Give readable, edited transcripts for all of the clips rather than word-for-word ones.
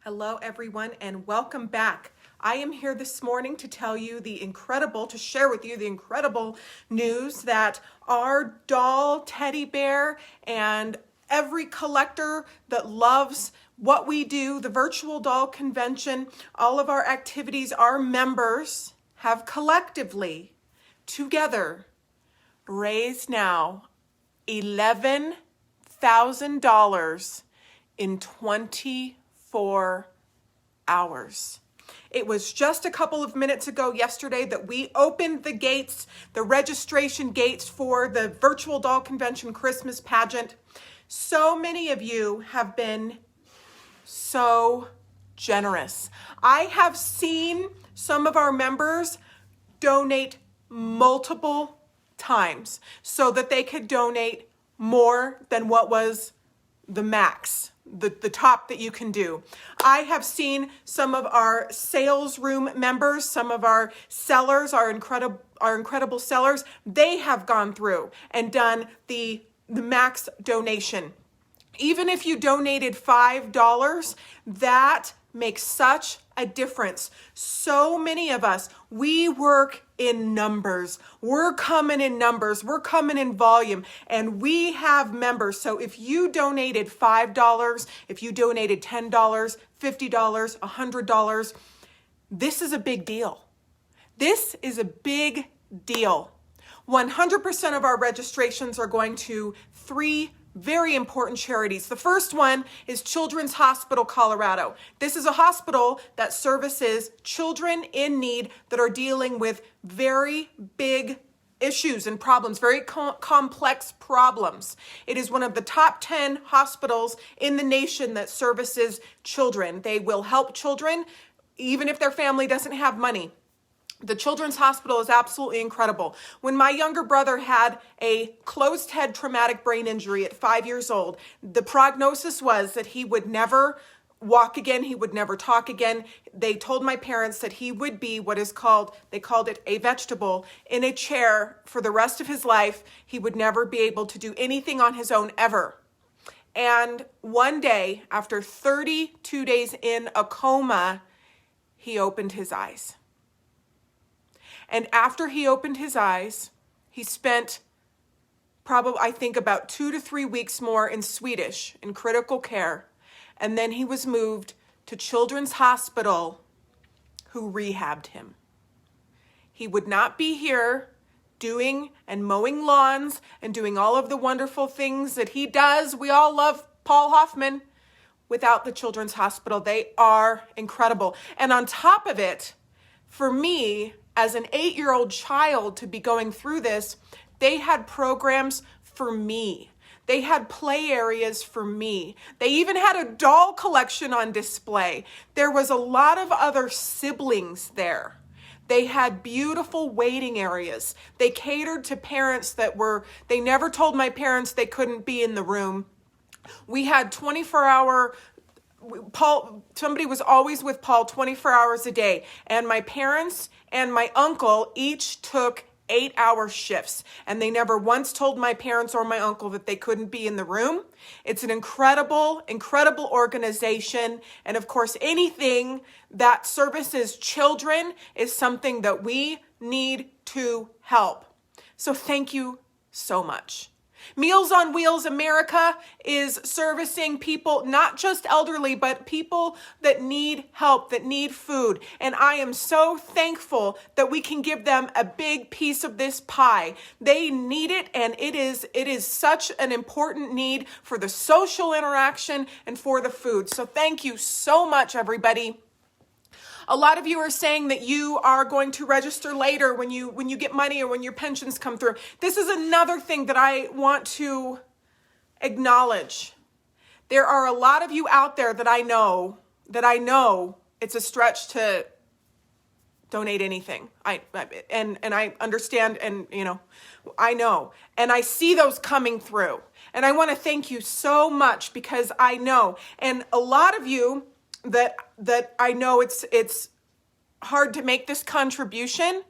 Hello, everyone, and welcome back. I am here this morning to share with you the incredible news that our doll teddy bear and every collector that loves what we do, the virtual doll convention, all of our activities, our members have collectively, together, raised now $11,000 in 24 hours. It was just a couple of minutes ago yesterday that we opened the gates, the registration gates for the Virtual Doll Convention Christmas pageant. So many of you have been so generous. I have seen some of our members donate multiple times so that they could donate more than what was the max, the top that you can do. I have seen some of our sales room members, some of our sellers, our incredible sellers, they have gone through and done the max donation. Even if you donated $5, that makes such a difference. So many of us, we work in numbers. We're coming in numbers. We're coming in volume. And we have members. So if you donated $5, if you donated $10, $50, $100, this is a big deal. This is a big deal. 100% of our registrations are going to three very important charities. The first one is Children's Hospital Colorado. This is a hospital that services children in need that are dealing with very big issues and problems, very complex problems. It is one of the top 10 hospitals in the nation that services children. They will help children even if their family doesn't have money. The Children's Hospital is absolutely incredible. When my younger brother had a closed head traumatic brain injury at 5 years old, the prognosis was that he would never walk again, he would never talk again. They told my parents that he would be they called it a vegetable, in a chair for the rest of his life. He would never be able to do anything on his own ever. And one day, after 32 days in a coma, he opened his eyes. And after he opened his eyes, he spent I think about 2 to 3 weeks more in Swedish in critical care. And then he was moved to Children's Hospital, who rehabbed him. He would not be here doing and mowing lawns and doing all of the wonderful things that he does. We all love Paul Hoffman without the Children's Hospital. They are incredible. And on top of it, for me, as an 8-year-old child to be going through this, they had programs for me. They had play areas for me. They even had a doll collection on display. There was a lot of other siblings there. They had beautiful waiting areas. They catered to parents they never told my parents they couldn't be in the room. We had 24-hour somebody was always with Paul 24 hours a day. And my parents and my uncle each took 8-hour shifts. And they never once told my parents or my uncle that they couldn't be in the room. It's an incredible, incredible organization. And of course, anything that services children is something that we need to help. So thank you so much. Meals on Wheels America is servicing people, not just elderly, but people that need help, that need food. And I am so thankful that we can give them a big piece of this pie. They need it, and it is such an important need for the social interaction and for the food. So thank you so much, everybody. A lot of you are saying that you are going to register later when you get money or when your pensions come through. This is another thing that I want to acknowledge. There are a lot of you out there that I know it's a stretch to donate anything. I understand, and I know. And I see those coming through. And I want to thank you so much, because I know. And a lot of you that I know it's hard to make this contribution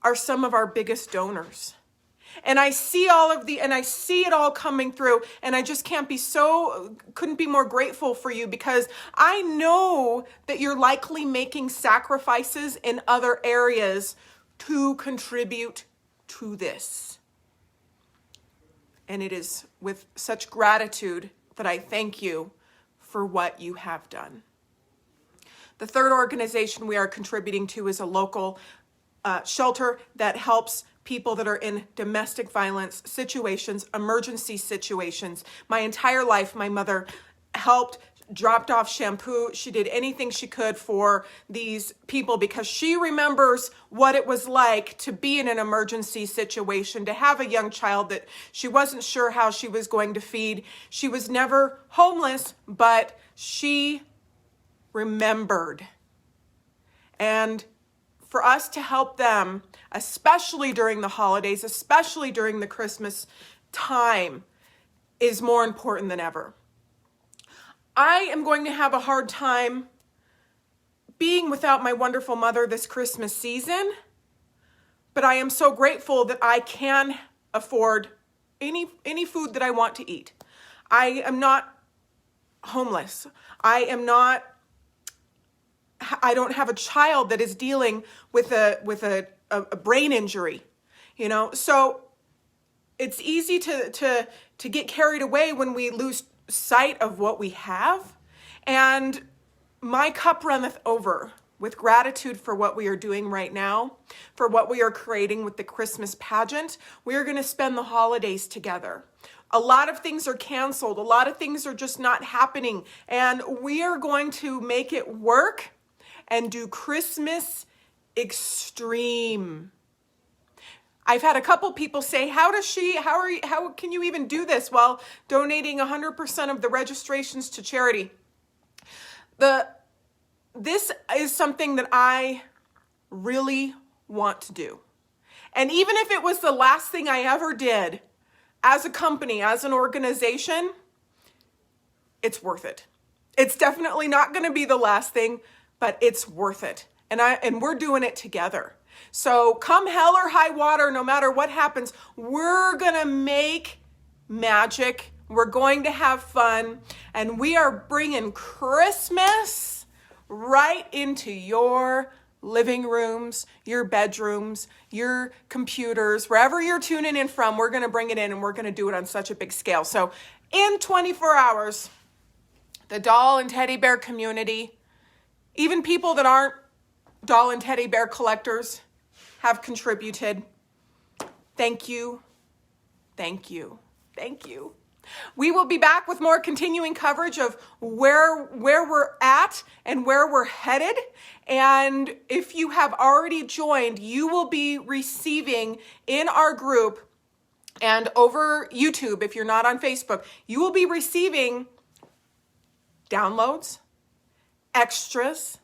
are some of our biggest donors. And I see I see it all coming through, and I just couldn't be more grateful for you, because I know that you're likely making sacrifices in other areas to contribute to this. And it is with such gratitude that I thank you for what you have done. The third organization we are contributing to is a local shelter that helps people that are in domestic violence situations, emergency situations. My entire life, my mother helped, dropped off shampoo. She did anything she could for these people, because she remembers what it was like to be in an emergency situation, to have a young child that she wasn't sure how she was going to feed. She was never homeless, but she remembered. And for us to help them, especially during the holidays, especially during the Christmas time, is more important than ever. I am going to have a hard time being without my wonderful mother this Christmas season, but I am so grateful that I can afford any food that I want to eat. I am not homeless. I don't have a child that is dealing with a brain injury, so it's easy to get carried away when we lose sight of what we have. And my cup runneth over with gratitude for what we are doing right now, for what we are creating with the Christmas pageant. We are going to spend the holidays together. A lot of things are canceled. A lot of things are just not happening. And we are going to make it work and do Christmas extreme. I've had a couple people say, how can you even do this while donating 100% of the registrations to charity? This is something that I really want to do. And even if it was the last thing I ever did as a company, as an organization, it's worth it. It's definitely not going to be the last thing, but it's worth it. And we're doing it together. So come hell or high water, no matter what happens, we're going to make magic. We're going to have fun. And we are bringing Christmas right into your living rooms, your bedrooms, your computers, wherever you're tuning in from. We're going to bring it in, and we're going to do it on such a big scale. So in 24 hours, the doll and teddy bear community, even people that aren't doll and teddy bear collectors, have contributed. Thank you. Thank you. Thank you. We will be back with more continuing coverage of where we're at and where we're headed. And if you have already joined, you will be receiving in our group and over YouTube, if you're not on Facebook, you will be receiving downloads, extras,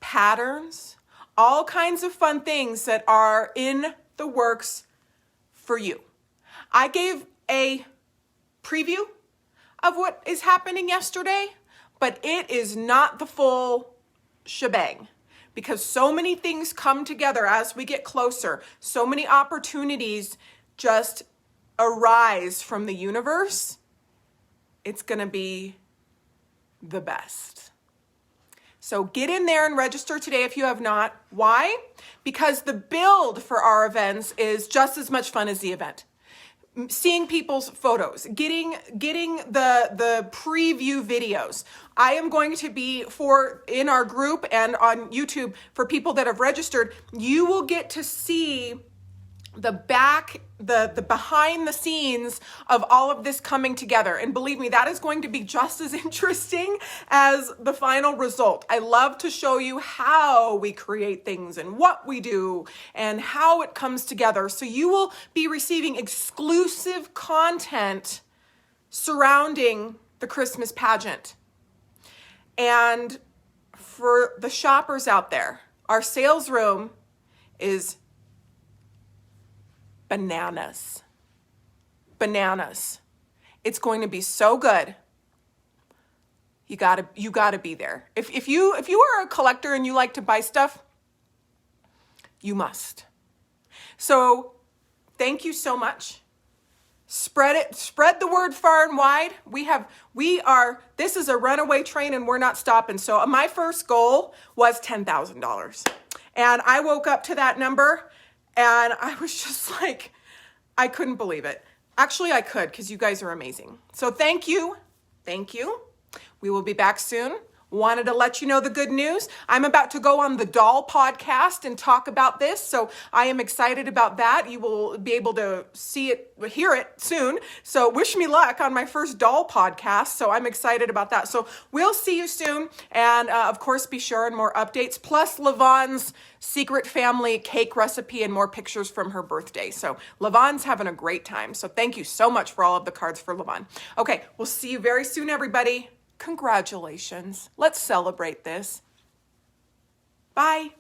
patterns, all kinds of fun things that are in the works for you. I gave a preview of what is happening yesterday, but it is not the full shebang, because so many things come together as we get closer. So many opportunities just arise from the universe. It's going to be the best. So get in there and register today if you have not. Why? Because the build for our events is just as much fun as the event. Seeing people's photos, getting the preview videos. I am going to be in our group and on YouTube for people that have registered. You will get to see the behind the scenes of all of this coming together. And believe me, that is going to be just as interesting as the final result. I love to show you how we create things and what we do and how it comes together. So you will be receiving exclusive content surrounding the Christmas pageant. And for the shoppers out there, our sales room is bananas. It's going to be so good. You gotta be there. If you are a collector and you like to buy stuff, you must. So thank you so much. Spread the word far and wide. This is a runaway train and we're not stopping. So my first goal was $10,000. And I woke up to that number and I was just like, I couldn't believe it. Actually, I could, because you guys are amazing. So thank you. Thank you. We will be back soon. Wanted to let you know the good news. I'm about to go on the Doll podcast and talk about this. So I am excited about that. You will be able to hear it soon. So wish me luck on my first Doll podcast. So I'm excited about that. So we'll see you soon. And of course, be sure and more updates, plus LaVon's secret family cake recipe and more pictures from her birthday. So LaVon's having a great time. So thank you so much for all of the cards for LaVon. Okay, we'll see you very soon, everybody. Congratulations. Let's celebrate this. Bye.